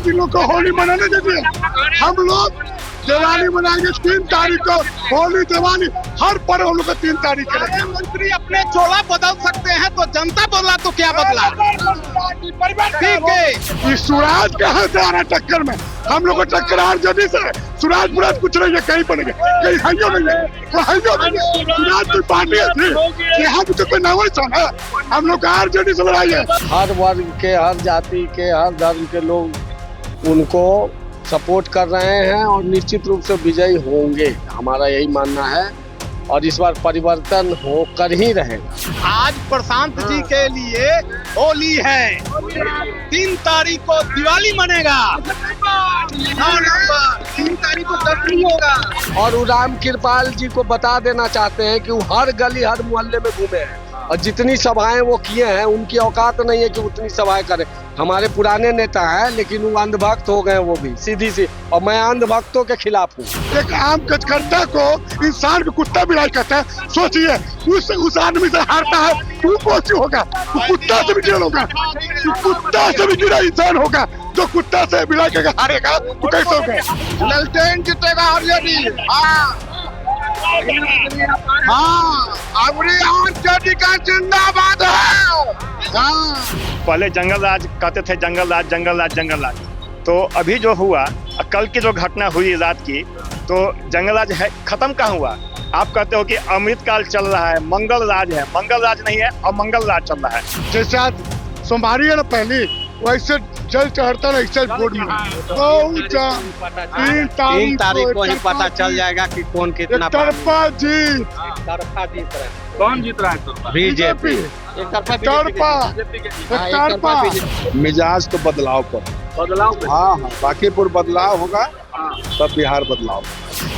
आज इन लोग को होली मनाने दीजिए। हम लोग दिवाली मनाएंगे 3 तारीख को, होली दिवाली हर पर्व हम लोग को 3 तारीख को। मंत्री अपने चोला बदल सकते हैं तो जनता बदला तो क्या बदला। ठीक है, सूरज कहाँ से आ रहा है टक्कर में? हम लोग को टक्कर आरजेडी से। सूरज बुराज कुछ नहीं है, कहीं पर नहीं है, कहीं हइयो नहीं है, हइयो नहीं है। सूरज की पार्टी थी, यहाँ भी तो कोई नाम है। हम लोग का आरजेडी से लड़ाई है। हर वर्ग के, हर जाति के, हर धर्म के लोग उनको सपोर्ट कर रहे हैं और निश्चित रूप से विजयी होंगे, हमारा यही मानना है। और इस बार परिवर्तन होकर ही रहेगा। आज प्रशांत जी के लिए होली है, 3 तारीख को दिवाली मनेगा, 3 तारीख को दशहरा होगा। और वो राम कृपाल जी को बता देना चाहते हैं कि वो हर गली हर मोहल्ले में घूमे हैं और जितनी सभाएं वो किए हैं उनकी औकात नहीं है कि उतनी सभाएं करें। हमारे पुराने नेता हैं लेकिन वो अंधभक्त हो गए, वो भी सीधी सी। और मैं अंधभक्तों के खिलाफ हूँ। एक आम कार्यकर्ता को इंसान को कुत्ता बिलाई कहता है। सोचिए उस आदमी से हारता है तू कौन होगा? तू कुत्ता से भी गिरा होगा, तू कुत्ता से भी गिरा इंसान होगा। जो कुत्ता से बिलाई के हारेगा तो कैसे होगा? ललटेन जीतेगा आरजेडी। आरजेडी का जिंदाबाद है। पहले जंगल राज कहते थे, जंगल राज जंगल राज जंगल राज। तो अभी जो हुआ, कल की जो घटना हुई रात की, तो जंगल राज है खत्म कहाँ हुआ? आप कहते हो कि अमृतकाल चल रहा है, मंगल राज है। मंगल राज नहीं है, अमंगल राज चल रहा है। जैसे आज सोमवारी है ना, पहली वैसे जल चढ़ता ना ऐसे बोर्ड में 3 तारीख को ही पता चल जाएगा कि कौन कितना तरफा जीत। कौन जीत रहा है? बीजेपी तरफा। मिजाज तो बदलाव पर, हाँ, बाकीपुर बदलाव होगा तब बिहार बदलाव।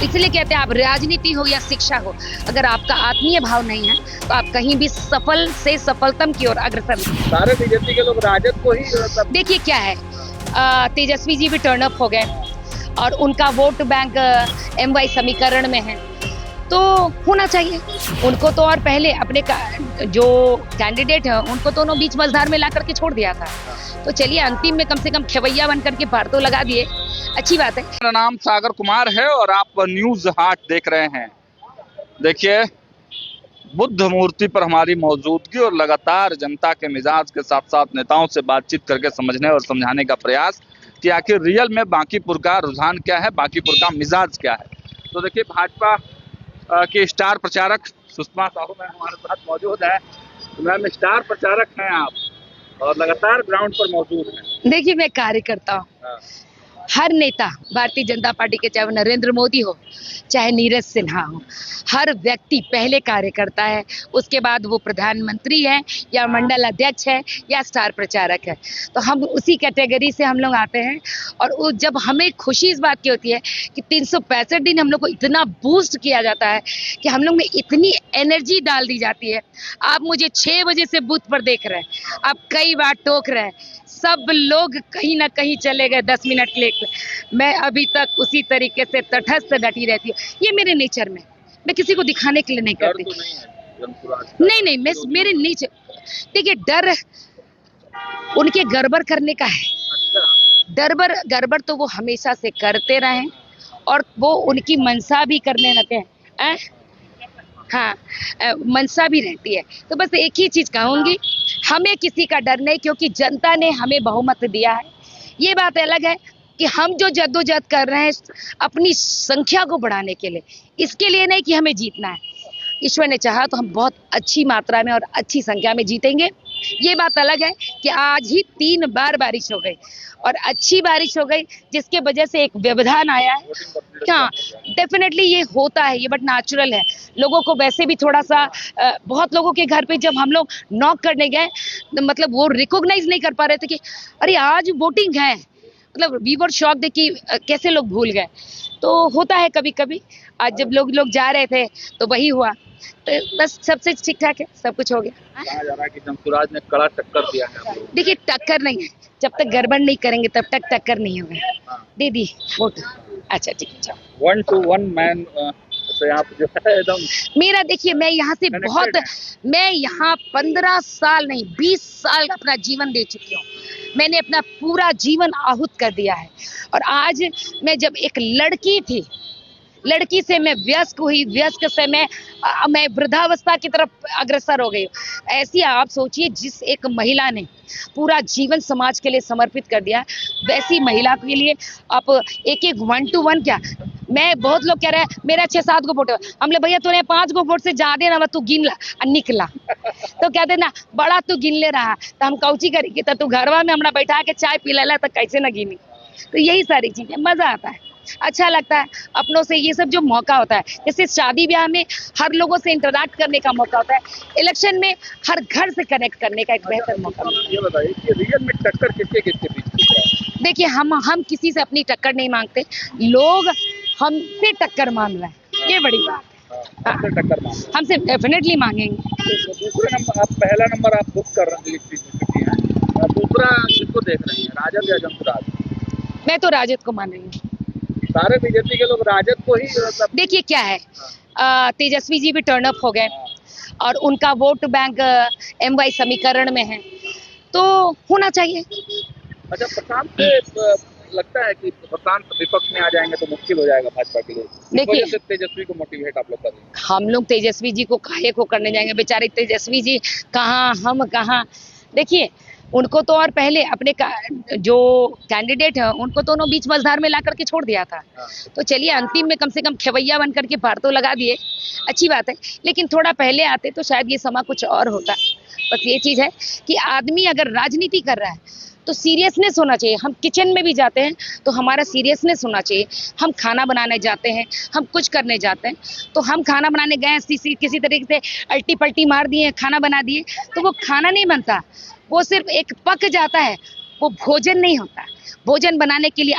इसलिए कहते हैं आप राजनीति हो या शिक्षा हो, अगर आपका आत्मीय भाव नहीं है तो आप कहीं भी सफल से सफलतम की ओर अग्रसर नहीं। सारे बीजेपी के लोग राजद को ही देखिए क्या है, तेजस्वी जी भी टर्न अप हो गए और उनका वोट बैंक MY समीकरण में है, तो होना चाहिए उनको तो। और पहले अपने जो कैंडिडेट है उनको तो उन्होंने बीच मझधार में ला करके छोड़ दिया था। तो चलिए अंतिम में कम से कम खेवैया बन करके पार तो लगा दिए, अच्छी बात है। मेरा नाम सागर कुमार है और आप न्यूज हाट देख रहे हैं। देखिए, बुद्ध मूर्ति पर हमारी मौजूदगी और लगातार जनता के मिजाज के साथ साथ नेताओं से बातचीत करके समझने और समझाने का प्रयास कि आखिर रियल में बांकीपुर का रुझान क्या है, बांकीपुर का मिजाज क्या है। तो देखिए, भाजपा के स्टार प्रचारक सुषमा साहू मैम हमारे साथ मौजूद है। मैम, स्टार प्रचारक हैं आप और लगातार ग्राउंड पर मौजूद हैं। देखिए, मैं कार्यकर्ता हूँ। हर नेता भारतीय जनता पार्टी के, चाहे नरेंद्र मोदी हो चाहे नीरज सिन्हा हो, हर व्यक्ति पहले कार्यकर्ता है, उसके बाद वो प्रधानमंत्री है या मंडल अध्यक्ष है या स्टार प्रचारक है। तो हम उसी कैटेगरी से हम लोग आते हैं। और जब हमें खुशी इस बात की होती है कि 365 दिन हम लोग को इतना बूस्ट किया जाता है कि हम लोग में इतनी एनर्जी डाल दी जाती है। आप मुझे 6 बजे से बूथ पर देख रहे हैं, आप कई बार टोक रहे हैं, सब लोग कहीं ना कहीं चले गए 10 मिनट के लिए, मैं अभी तक उसी तरीके से तटस्थ डटी रहती हूँ। ये मेरे नेचर में, मैं किसी को दिखाने के लिए नहीं करती। नहीं, मैं मेरे नीचे, देखिए, डर उनके गड़बड़ करने का है। गड़बड़ तो वो हमेशा से करते रहे और वो उनकी मनसा भी करने लगते हैं। हाँ, मनसा भी रहती है। तो बस एक ही चीज कहूंगी, हमें किसी का डर नहीं, क्योंकि जनता ने हमें बहुमत दिया है। ये बात अलग है कि हम जो जद्दोजहद कर रहे हैं अपनी संख्या को बढ़ाने के लिए, इसके लिए नहीं कि हमें जीतना है। ईश्वर ने चाहा तो हम बहुत अच्छी मात्रा में और अच्छी संख्या में जीतेंगे। ये बात अलग है कि आज ही 3 बार बारिश हो गई और अच्छी बारिश हो गई, जिसके वजह से एक व्यवधान आया है। हाँ, डेफिनेटली ये होता है, ये बट नेचुरल है। लोगों को वैसे भी थोड़ा सा, बहुत लोगों के घर पे जब हम लोग नॉक करने गए, मतलब वो रिकॉग्नाइज नहीं कर पा रहे थे कि अरे आज वोटिंग है, मतलब वी वर शॉक्ड कि कैसे लोग भूल गए। तो होता है कभी कभी। आज जब लोग जा रहे थे तो वही हुआ, तो बस सबसे ठीक ठाक है, सब कुछ हो गया। कहा जा रहा है कि जमसुराज ने कड़ा टक्कर दिया है। देखिए, टक्कर नहीं है, जब तक गड़बड़ नहीं करेंगे तब तक टक्कर नहीं होगा। दे दी वोट, अच्छा ठीक है। 1 to 1 मैन से आप जो है एकदम मेरा, देखिए, मैं यहाँ से बहुत, मैं यहाँ 15 साल नहीं 20 साल अपना जीवन दे चुकी हूँ। मैंने अपना पूरा जीवन आहूत कर दिया है। और आज मैं जब एक लड़की थी, लड़की से मैं वयस्क हुई, वयस्क से मैं वृद्धावस्था की तरफ अग्रसर हो गई। ऐसी आप सोचिए, जिस एक महिला ने पूरा जीवन समाज के लिए समर्पित कर दिया, वैसी महिला के लिए आप एक 1 to 1 क्या, मैं बहुत लोग कह रहे हैं मेरा 6-7 गो वोट है, हमले भैया तूने 5 गो वोट से ज्यादा ना तू गिन ला निकला तो कहते ना बड़ा तू गिन ले रहा तो हम कौची करेंगे, तो तू घरवा में हमरा बैठा के चाय पी लेला तो कैसे ना गिनी। तो यही सारी चीजें मजा आता है, अच्छा लगता है अपनों से। ये सब जो मौका होता है, जैसे शादी ब्याह में हर लोगों से इंटरैक्ट करने का मौका होता है, इलेक्शन में हर घर से कनेक्ट करने का एक बेहतर मौका होता है। ये बताइए कि रियल में टक्कर किसके किसके बीच दिख रहा है? देखिए, हम किसी से अपनी टक्कर नहीं मांगते, लोग हमसे टक्कर मांग रहे हैं, ये बड़ी बात है। हमसे टक्कर मांग रहे हैं। हमसे डेफिनेटली मांगेंगे। तो दूसरे नंबर आप, पहला नंबर आप बुक कर रहे हैं, दूसरा किसको देख रही हैं, राजद या जमशेद? मैं तो राजद को मान रही हूँ। सारे बीजेपी के लोग राजद को ही देखिए क्या है, तेजस्वी जी भी टर्न अप हो गए और उनका वोट बैंक MY समीकरण में है, तो होना चाहिए। अच्छा, प्रशांत से लगता है कि प्रशांत विपक्ष में आ जाएंगे तो मुश्किल हो जाएगा भाजपा के लिए? देखिए, तेजस्वी को मोटिवेट आप लोग कर रहे हैं। हम लोग तेजस्वी जी को काहे को करने जाएंगे, बेचारे तेजस्वी जी कहाँ हम कहाँ। देखिए, उनको तो और पहले अपने जो कैंडिडेट है उनको तो उन्होंने बीच मझधार में ला करके छोड़ दिया था। तो चलिए, अंतिम में कम से कम खेवैया बन करके पार तो लगा दिए, अच्छी बात है। लेकिन थोड़ा पहले आते तो शायद ये समा कुछ और होता। बस ये चीज़ है कि आदमी अगर राजनीति कर रहा है तो सीरियसनेस होना चाहिए। हम किचन में भी जाते हैं तो हमारा सीरियसनेस होना चाहिए। हम खाना बनाने जाते हैं, हम कुछ करने जाते हैं, तो हम खाना बनाने गए किसी तरीके से अल्टी पल्टी मार दिए, खाना बना दिए, तो वो खाना नहीं बनता, वो सिर्फ एक पक जाता है, वो भोजन नहीं होता। भोजन बनाने के लिए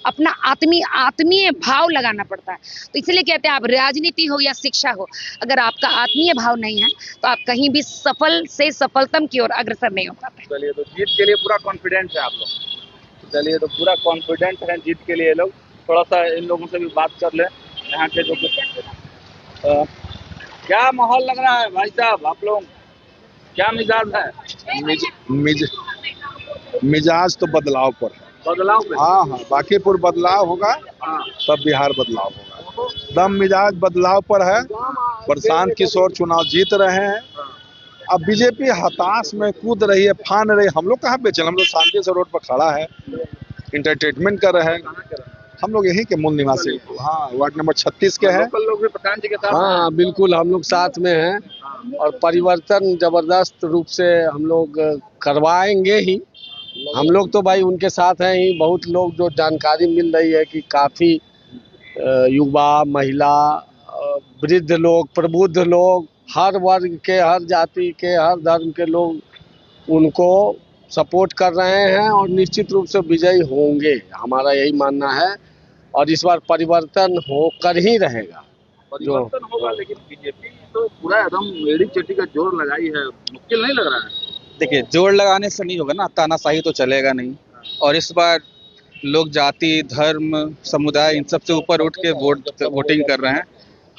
अपना आत्मीय भाव लगाना पड़ता है। तो इसलिए कहते हैं, आप राजनीति हो या शिक्षा हो, अगर आपका आत्मीय भाव नहीं है तो आप कहीं भी सफल से सफलतम की ओर अग्रसर नहीं हो पाते। चलिए, तो जीत के लिए पूरा कॉन्फिडेंट है आप लोग? चलिए, तो पूरा कॉन्फिडेंट है जीत के लिए लोग। थोड़ा सा इन लोगों से भी बात कर लें, यहाँ के जो क्या माहौल लग रहा है भाई साहब, आप लोग क्या मिजाज है? मिजाज तो बदलाव पर है। बदलाव पे? हाँ, बाकीपुर बदलाव होगा तब बिहार बदलाव होगा। दम मिजाज बदलाव पर है। प्रशांत किशोर चुनाव जीत रहे हैं। अब बीजेपी हताश में कूद रही है, फान रही है। हम लोग कहाँ पे चल, हम लोग शांति से रोड पर खड़ा है, इंटरटेनमेंट कर रहे हैं। हम लोग यहीं के मूल निवासी, हाँ, वार्ड नंबर 36 के हैं। लोकल लोग भी प्रधान जी के साथ? हाँ, बिल्कुल, हम लोग साथ में हैं और परिवर्तन जबरदस्त रूप से हम लोग करवाएंगे ही। हम लोग तो भाई उनके साथ हैं ही। बहुत लोग जो जानकारी मिल रही है कि काफ़ी युवा, महिला, वृद्ध लोग, प्रबुद्ध लोग, हर वर्ग के, हर जाति के, हर धर्म के लोग उनको सपोर्ट कर रहे हैं और निश्चित रूप से विजयी होंगे, हमारा यही मानना है। और इस बार परिवर्तन होकर ही रहेगा। परिवर्तन होगा, लेकिन बीजेपी तो पूरा एकदम एड़ी चट्टी का जोर लगाई है, मुश्किल नहीं लग रहा है? देखिए, जोर लगाने से नहीं होगा ना, तानाशाही तो चलेगा नहीं। और इस बार लोग जाति, धर्म, समुदाय इन सब से ऊपर उठ के वोटिंग कर रहे हैं।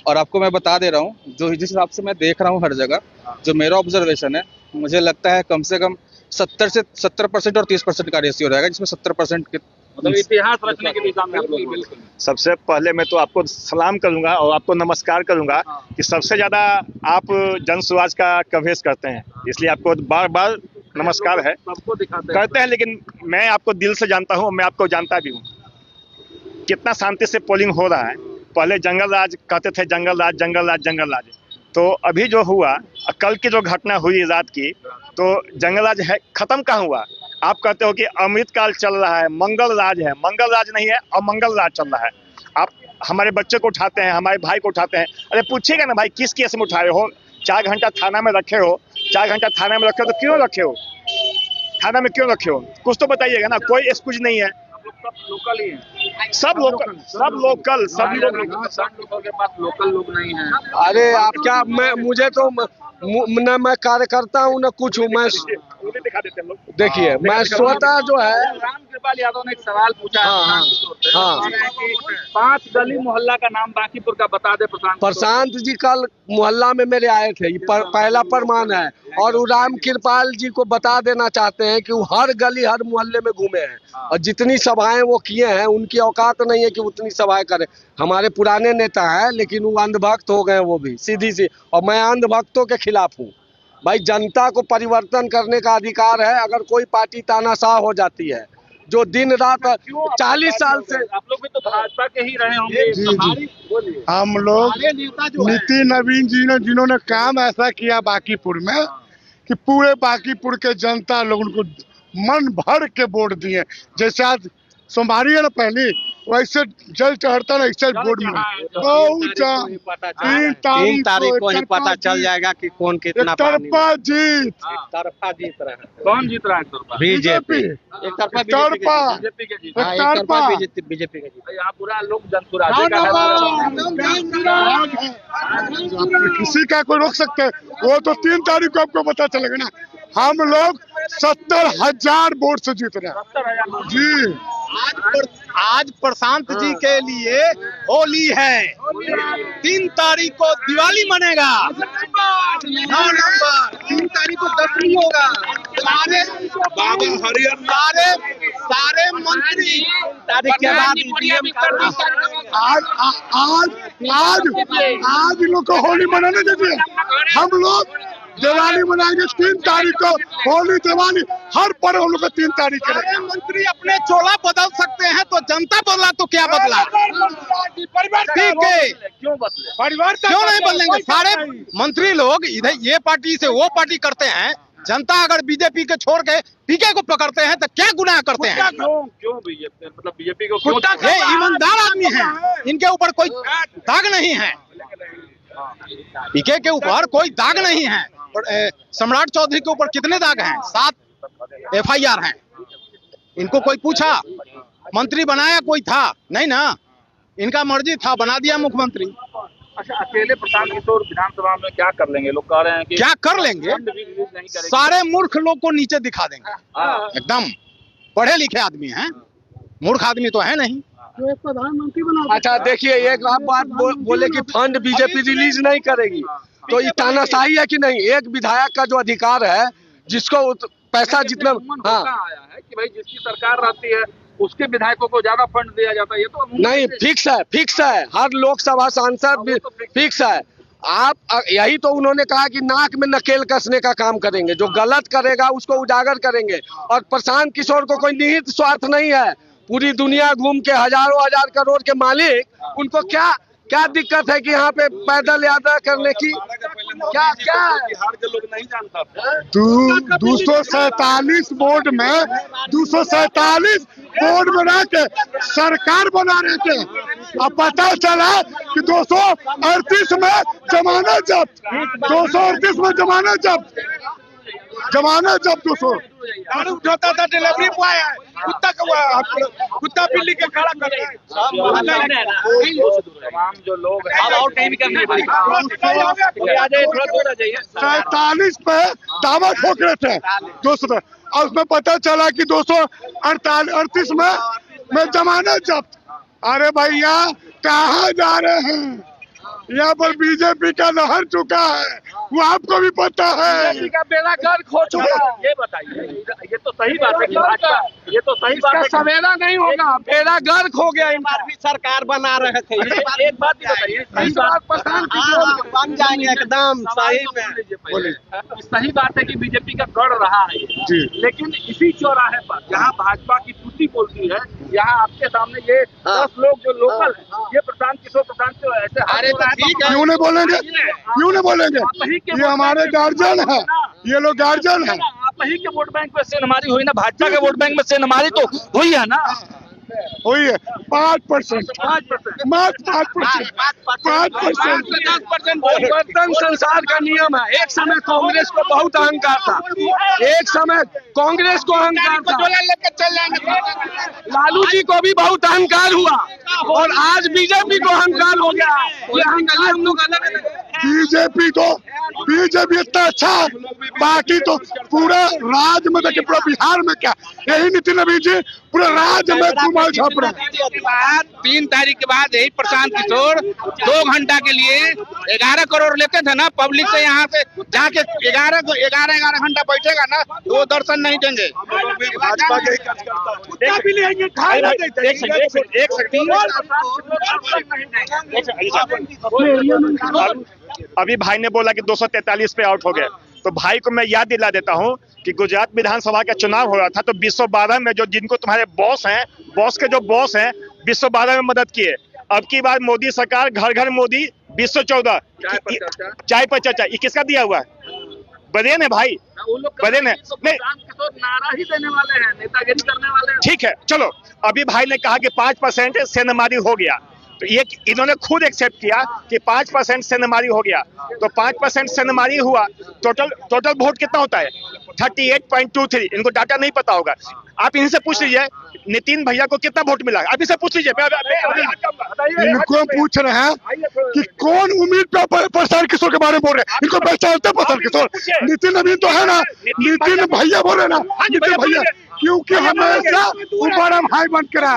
और आपको मैं बता दे रहा हूँ, जो जिस हिसाब से मैं देख रहा हूँ हर जगह, जो मेरा ऑब्जर्वेशन है, मुझे लगता है कम से कम 70% और 30% का रेशियो रहेगा, जिसमें 70% के मतलब इतिहास रचने की दिशा में आप लोग। बिल्कुल। सबसे पहले मैं तो आपको सलाम करूंगा और आपको नमस्कार करूंगा कि सबसे ज्यादा आप जन सुराज का कवरेज करते हैं, इसलिए आपको बार बार नमस्कार है। सबको दिखाते करते हैं, लेकिन मैं आपको दिल से जानता हूँ, मैं आपको जानता भी हूँ कितना शांति से पोलिंग हो रहा है। पहले जंगल राज कहते थे, जंगल राज जंगल राज जंगल राज, तो अभी जो हुआ, कल की जो घटना हुई रात की, तो जंगल राज है खत्म कहाँ हुआ? आप कहते हो कि अमृत काल चल रहा है, मंगल राज है। मंगल राज नहीं है, अमंगल राज चल रहा है। आप हमारे बच्चे को उठाते हैं, हमारे भाई को उठाते हैं, अरे पूछिएगा ना भाई किस केस में उठा रहे हो? 4 घंटा थाना में रखे हो, 4 घंटा थाना में रखे हो, तो क्यों रखे हो? थाना में क्यों रखे हो? कुछ तो बताइएगा ना। कोई एक्सक्यूज नहीं है, सब लोकल ही है। सब लोकल लोगों के पास लोकल लोग नहीं है। अरे आप क्या, मुझे तो न मैं कार्यकर्ता हूँ न कुछ हूँ। मैं देखिए, मैं स्वतः जो है, रामकृपाल यादव ने एक सवाल पूछा है, हाँ, 5 गली मोहल्ला का नाम बांकीपुर का बता दे प्रशांत। प्रशांत जी कल मोहल्ला में मेरे आए थे, ये पहला प्रमाण है। और वो राम कृपाल जी को बता देना चाहते हैं कि वो हर गली हर मोहल्ले में घूमे हैं और जितनी सभाएं वो किए हैं उनकी औकात नहीं है कि उतनी सभाएं करें। हमारे पुराने नेता हैं लेकिन वो अंधभक्त हो गए, वो भी सीधी सी। और मैं अंधभक्तों के खिलाफ हूँ भाई। जनता को परिवर्तन करने का अधिकार है। अगर कोई पार्टी तानाशाह हो जाती है जो दिन रात 40 साल से, आप लोग भी तो भाजपा के ही रहे होंगे। जी। हम लोग नितिन नवीन जी ने जिन्होंने काम ऐसा किया बांकीपुर में कि पूरे बांकीपुर के जनता लोग उनको मन भर के वोट दिए। जैसे आज सोमवारी है ना, पहली वैसे जल चढ़ता ना ऐसे वोट में बहुत 3 तारीख को ही पता चल जाएगा कि कौन कितना तरफा जीत रहा है। कौन जीत रहा है? बीजेपी। बीजेपी का यहाँ पूरा लोग जनसुराजी का है। किसी का कोई रोक सकते हैं? वो तो 3 तारीख को आपको पता चलेगा ना। हम लोग 70,000 वोट से जीत रहे हैं जी। आज प्रशांत जी के लिए होली है, 3 तारीख को दिवाली मनेगा, 9 नंबर 3 तारीख को दशमी होगा। सारे मंत्री तारीख के बाद आज लोग को होली मनाने दीजिए। हम लोग दिवाली मनाएंगे 3 तारीख को। होली दिवाली हर पर्व हम लोग 3 तारीख को। मंत्री अपने चोला बदल सकते हैं तो जनता बदला तो क्या बदला? ठीक है, क्यों बदले? क्यों नहीं बदलेंगे? सारे मंत्री लोग इधर ये पार्टी से वो पार्टी करते हैं। जनता अगर बीजेपी के छोड़ के पीके को पकड़ते हैं तो क्या गुनाह करते हैं? क्यों बीजेपी, मतलब बीजेपी को क्यों? ये ईमानदार आदमी हैं, इनके ऊपर कोई दाग नहीं है। पीके के ऊपर कोई दाग नहीं है। सम्राट चौधरी के ऊपर कितने दाग हैं? 7 FIR हैं। इनको कोई पूछा? मंत्री बनाया कोई था? नहीं ना, इनका मर्जी था, बना दिया मुख्यमंत्री। अच्छा, अकेले प्रशांत किशोर विधानसभा में क्या कर लेंगे? लोग कह रहे हैं कि क्या कर लेंगे? सारे मूर्ख लोग को नीचे दिखा देंगे। एकदम पढ़े लिखे आदमी हैं, मूर्ख आदमी तो है नहीं। प्रधानमंत्री बना। अच्छा देखिए, एक आप बात बोले कि फंड बीजेपी रिलीज नहीं करेगी तो ये तानाशाही है कि नहीं? एक विधायक का जो अधिकार है, जिसको पैसा जितना आया है कि भाई जिसकी सरकार रहती है उसके विधायकों को ज्यादा फंड दिया जाता है, ये तो नहीं, फिक्स है। हर लोकसभा सांसद फिक्स है। आप यही तो उन्होंने कहा कि नाक में नकेल कसने का काम करेंगे, जो गलत करेगा उसको उजागर करेंगे। और प्रशांत किशोर को कोई निहित स्वार्थ नहीं है। पूरी दुनिया घूम के हजारों हजार करोड़ के मालिक, उनको क्या दिक्कत है कि यहाँ पे पैदल यात्रा करने की? क्या बिहार के लोग नहीं जानता। 247 बोर्ड में 247 बोर्ड बना के सरकार बना रहे थे। अब पता चला कि 238 में जमानत जब्त, 238 में जमानत जब्त 200 दारू उठाता था, डिलीवरी बॉय है, कुत्ता बिल्ली के खड़ा कर रहे हैं। तमाम जो लोग हैं और कहीं भी करने 47 पे दावा ठोक रहे थे 200 पे, और उसमें पता चला कि 238 में जमानत जब्त। अरे भैया कहाँ जा रहे हैं? यहाँ पर बीजेपी का लहर चुका है, वो आपको भी पता है। बीजेपी का बेड़ा गर्क हो चुका है। ये बताइए, ये तो सही बात है कि भाजपा, ये तो सही बात है, सवेरा नहीं होगा, बेड़ा गर्क हो गया। इन बार भी सरकार बना रहे थे। एक बात बताइए, इस बार बन जाएंगे एकदम सही में। सही बात है कि बीजेपी का गढ़ रहा है जी, लेकिन इसी चौराहे पर जहाँ भाजपा की टूटी बोलती है, यहाँ आपके सामने ये 10 लोग जो लोकल है, ये प्रशांत किशोर ऐसे क्यों नहीं बोलेंगे? क्यों नहीं बोलेंगे? ये हमारे गार्जियन है, ये लोग गार्जियन है। आप ही के वोट बैंक में सेंधमारी हुई ना, भाजपा के वोट बैंक में सेंधमारी तो हुई है ना। हुई है 5%, मात्र 5%। परिवर्तन संसार का नियम है। एक समय कांग्रेस को बहुत अहंकार था, एक समय कांग्रेस को अहंकार था, लालू जी को भी बहुत अहंकार हुआ और आज बीजेपी को अहंकार हो गया। ये अहंकार हम लोग अलग। बीजेपी को बीजेपी इतना अच्छा पार्टी तो पूरा राज्य में देखिए, पूरा बिहार में क्या यही नितिन नवीन जी पूरे राज्य में घुमाई छाप रहे हैं। 3 तारीख के बाद यही प्रशांत किशोर 2 घंटा के लिए 11 करोड़ लेते थे ना पब्लिक से, यहाँ से जाके 11 घंटा बैठेगा ना तो वो दर्शन नहीं देंगे। भाजपा के अभी भाई ने बोला कि 243 पे आउट हो गए, तो भाई को मैं याद दिला देता हूं कि गुजरात विधानसभा का चुनाव हो रहा था तो 212 में जो जिनको तुम्हारे बॉस हैं, बॉस के जो बॉस हैं 212 में मदद किए। अब की बार मोदी सरकार घर घर मोदी 214 चाय पर चर्चा, ये किसका दिया हुआ है? बदेन है भाई, बदेन है। नहीं नारा ही देने वाले हैं, नेतागिरी करने वाले हैं। ठीक है, चलो अभी भाई ने कहा कि 5% सेंधमारी हो गया, तो ये इन्होंने खुद एक्सेप्ट किया कि 5% सेंधमारी हो गया, तो 5% सेंधमारी हुआ, टोटल वोट कितना होता है? 38.23। इनको डाटा नहीं पता होगा, आप इनसे पूछ लीजिए नितिन भैया को कितना वोट मिला, अभी से पूछ लीजिए। इनको पूछ रहे हैं कि कौन उम्मीद पे प्रशांत किशोर के बारे में बोल रहे हैं, इनको पहचानते प्रशांत किशोर? नितिन नवीन तो है ना, नितिन भैया बोल रहे ना, नितिन भैया, क्योंकि हमेशा ऊपर हम हाई बन के रहा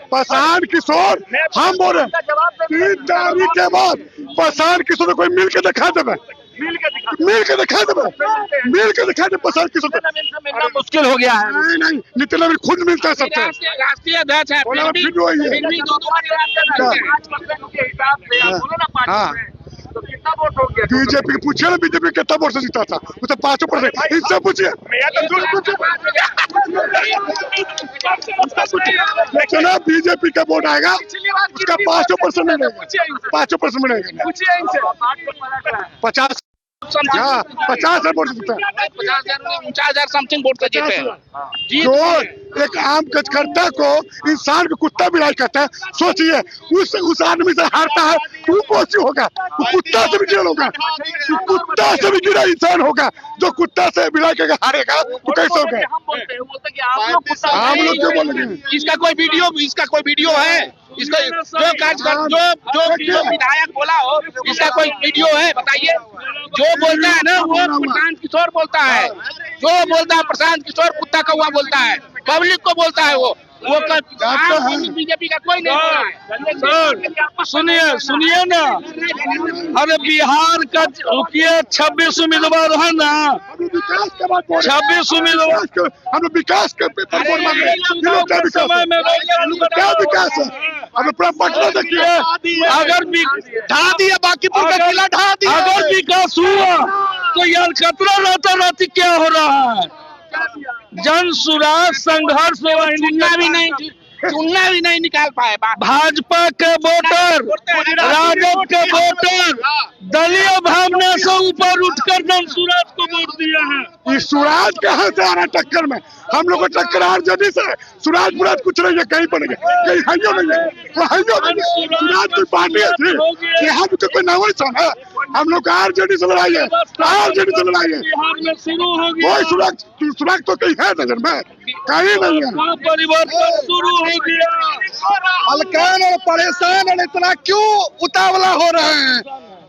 प्रशांत किशोर। हम बोल रहे 3 तारीख के बाद प्रशांत किशोर कोई मिल के दिखा देवे, मिल के दिखा दे प्रशांत किशोर को। मुश्किल हो गया है। नहीं, नितिन नवीन खुद मिलता है सबसे। राष्ट्रीय अध्यक्ष है, फिर भी 2 कितना वोट हो गया? बीजेपी के पूछिए ना, बीजेपी कितना वोट से जीता था, उसे 5%। इनसे पूछिए, चलो बीजेपी का वोट आएगा उसका 5% मिलेगा, 5% मिलेगा। 50 वोट जीता है, 49,000 समथिंग वोट से जीते हैं। जो एक आम कार्यकर्ता को इंसान को कुत्ता बिलाई कहता है, सोचिए उस आदमी से हारता है तो कौन होगा? वो कुत्ता से भी गिरा होगा, कुत्ता से भी गिरा इंसान होगा। जो कुत्ता से बिलाई के हारेगा तो कैसे होगा? हम लोग क्यों बोलेंगे? इसका कोई वीडियो है? इसका जो विधायक बोला हो, इसका कोई वीडियो है? बताइए। जो बोलता है ना वो प्रशांत किशोर बोलता है, जो बोलता है प्रशांत किशोर कुत्ता कौवा बोलता है, पब्लिक को बोलता है वो बीजेपी का कोई नहीं। सुनिए ना, अरे बिहार का रुकिए, 26 उम्मीदवार है ना, 26 उम्मीदवार, हम लोग विकास के क्या विकास है? हम पूरा पटना देखिए, अगर ढा दिया बांकीपुर का किला, ढा दिया। अगर विकास हुआ तो यार खतरा राताराती क्या हो रहा है? जन सुराज संघर्ष चुनना भी नहीं निकाल पाए। भाजपा के वोटर, राजद के वोटर दलीय भावना से ऊपर उठकर जन सुराज को वोट दिया है। इस सुराज कहाँ से आ रहा है टक्कर में? हम लोग को टक्कर आरजेडी से। सुराज मुराज कुछ नहीं है, कहीं पर नहीं है, कहीं हइयो नहीं है, वो हइयो नहीं है। सुराज कोई पार्टी थी, यहाँ तो कोई नाम है। हम लोग आरजेडी से लड़ाई है, आरजेडी से लड़ाई है। कोई सुराज तो कहीं है नजर में, कहीं नहीं है। परिवर्तन शुरू हो गया। हलकान और परेशान और इतना क्यों उतावला हो रहे हैं?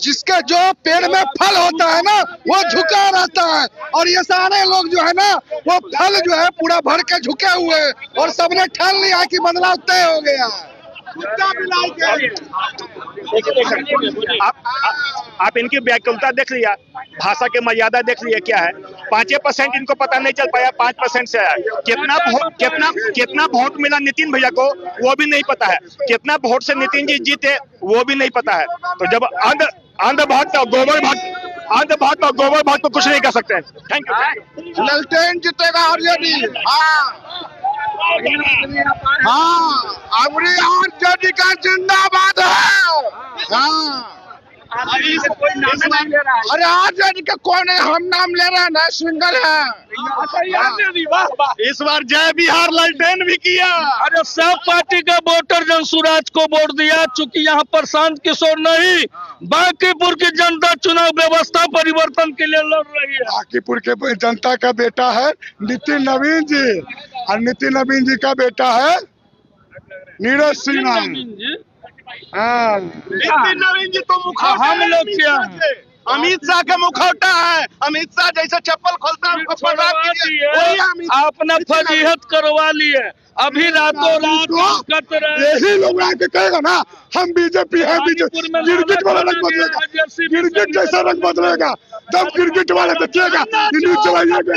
जिसके जो पेड़ में फल होता है ना वो झुका रहता है, और ये सारे लोग जो है ना वो फल जो है पूरा भर के झुके हुए, और सबने ठान लिया कि बदलाव तय हो गया। आप इनकी व्याकुलता देख लिया, भाषा की मर्यादा देख लिया क्या है। 5% इनको पता नहीं चल पाया, 5% से आया। कितना वोट मिला नितिन भैया को वो भी नहीं पता है, कितना वोट से नितिन जी जीते वो भी नहीं पता है। तो जब अंध भक्त और गोबर भक्त तो कुछ नहीं कर सकते। Thank you. ललटेन जीतेगा आरजेडी। आरजेडी का जिंदाबाद है। अरे आरजेडी का कौन है? हम नाम ले रहे हैं ना, सिंगल है। इस बार जय बिहार ललटेन भी किया। अरे सब पार्टी का वोटर जन सुराज को वोट दिया, चूंकि यहाँ प्रशांत किशोर नहीं, बांकीपुर की जनता चुनाव व्यवस्था परिवर्तन के लिए लड़ रही है। बांकीपुर के जनता का बेटा है नितिन नवीन जी, और नितिन नवीन जी का बेटा है नीरज सिन्हा। नवीन जी तो मुखौटा हम लोग क्या है? अमित शाह का मुखौटा है। अमित शाह जैसे चप्पल खोलता है उसको पलटा दीजिए। वही अमित शाह। अपना फजीहत करवा लिए, अभी रातों रात कत रहे। यही लोग आके कहेगा ना हम बीजेपी है, बीजेपी गिरगिट वाला रंग बदलेगा, गिरगिट जैसा रंग बदलेगा, तब गिरगिट वाले देखिएगा, न्यूज चलाइएगा।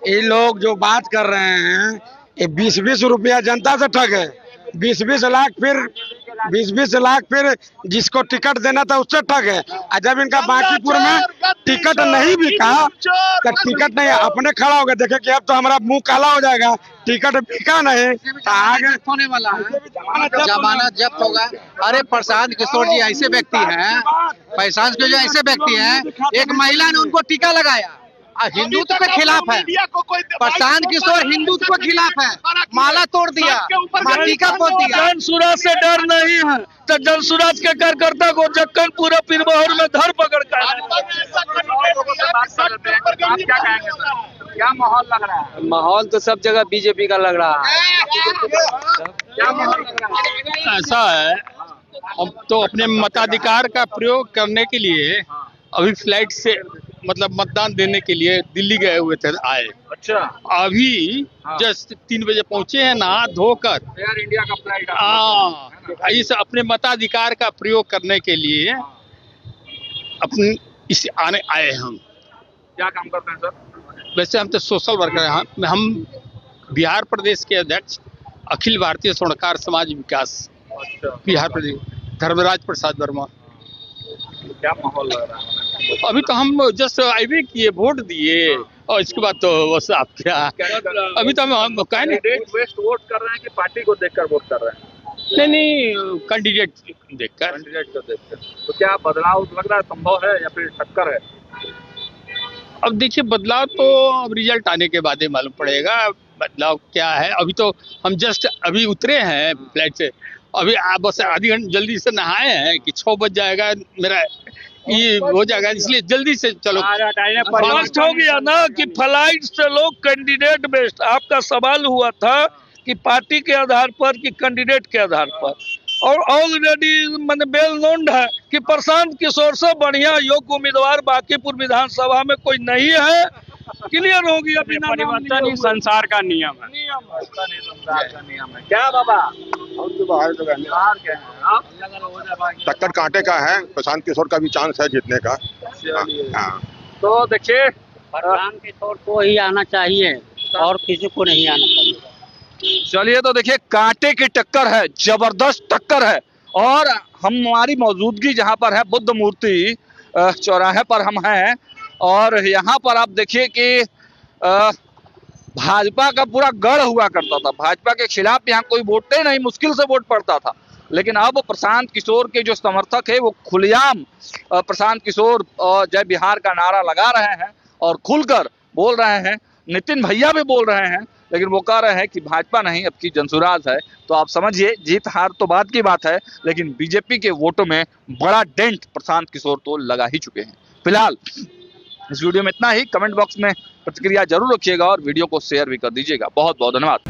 ये लोग जो बात कर रहे हैं ये 20-20 रुपया जनता से ठग है, 20-20 लाख फिर जिसको टिकट देना था उससे ठग है। और जब इनका बांकीपुर में टिकट नहीं बिका तो टिकट नहीं अपने खड़ा हो गए, देखे कि अब तो हमारा मुंह काला हो जाएगा, टिकट बिका नहीं तो आगे होने वाला है, जमानत जब्त होगा। अरे प्रशांत किशोर जी ऐसे व्यक्ति हैं, प्रशांत किशोर जी ऐसे व्यक्ति हैं, एक महिला ने उनको टीका लगाया, हिंदुत्व के खिलाफ है। प्रशांत किशोर हिंदुत्व के खिलाफ है, माला तोड़ दिया, टीका खोल दिया। जन सुराज से डर नहीं है तो जन सुराज के कार्यकर्ता को जक्कन पूरा पीरबहोर में धर पकड़ कर क्या माहौल लग रहा है? माहौल तो सब जगह बीजेपी का लग रहा है। क्या माहौल लग रहा है? ऐसा है, अब तो अपने मताधिकार का प्रयोग करने के लिए अभी फ्लाइट से मतलब मतदान देने के लिए दिल्ली गए हुए थे, आए। अच्छा, अभी जस्ट 3 बजे पहुंचे हैं, नहा धोकर एयर इंडिया का फ्लाइट इस अपने मताधिकार का प्रयोग करने के लिए अपने इस आने आए हम। क्या काम करते हैं सर? वैसे हम तो सोशल वर्कर हैं। हम बिहार प्रदेश के अध्यक्ष अखिल भारतीय स्वर्णकार समाज विकास बिहार प्रदेश धर्मराज प्रसाद वर्मा। क्या माहौल लग रहा है? अभी तो हम जस्ट आईवे किए, वोट दिए और इसके बाद तो बस आप क्या, अभी तो हम कहें वेस्ट वोट कर रहे हैं कि पार्टी को देखकर वोट कर रहे हैं? नहीं कैंडिडेट देखकर। कैंडिडेट को देखकर। तो क्या बदलाव लग रहा है संभव है या फिर टक्कर है? अब देखिए बदलाव तो अब रिजल्ट आने के बाद ही मालूम पड़ेगा बदलाव क्या है। अभी तो हम जस्ट अभी उतरे हैं फ्लाइट से, अभी आप बस आधी घंटे जल्दी से नहाए हैं कि 6 बज जाएगा मेरा ये हो जाएगा, इसलिए जल्दी से चलो। स्पष्ट हो गया ना कि फ्लाइट से लोग कैंडिडेट बेस्ड। आपका सवाल हुआ था कि पार्टी के आधार पर कि कैंडिडेट के आधार पर, और ऑलरेडी मैंने वेल नोन है कि प्रशांत किशोर से बढ़िया योग्य उम्मीदवार बांकीपुर विधानसभा में कोई नहीं है। क्लियर हो गया, परिवर्तन ही संसार का नियम है। संसार का नियम है। क्या बाबा? टक्कर कांटे का है, प्रशांत किशोर का भी चांस है जीतने का। तो देखिए प्रशांत किशोर को ही आना चाहिए और किसी को नहीं आना चाहिए। चलिए, तो देखिए कांटे की टक्कर है, जबरदस्त टक्कर है। और हमारी मौजूदगी जहां पर है बुद्ध मूर्ति चौराहे पर हम हैं, और यहाँ पर आप देखिए कि भाजपा का पूरा गढ़ हुआ करता था। भाजपा के खिलाफ यहाँ कोई वोटे नहीं, मुश्किल से वोट पड़ता था। लेकिन अब प्रशांत किशोर के जो समर्थक है वो खुलेआम प्रशांत किशोर और जय बिहार का नारा लगा रहे हैं और खुलकर बोल रहे हैं। नितिन भैया भी बोल रहे हैं, लेकिन वो कह रहे हैं कि भाजपा नहीं अब की जनसुराज है। तो आप समझिए जीत हार तो बात की बात है, लेकिन बीजेपी के वोटों में बड़ा डेंट प्रशांत किशोर तो लगा ही चुके हैं। फिलहाल इस वीडियो में इतना ही। कमेंट बॉक्स में प्रतिक्रिया जरूर रखिएगा और वीडियो को शेयर भी कर दीजिएगा। बहुत बहुत धन्यवाद।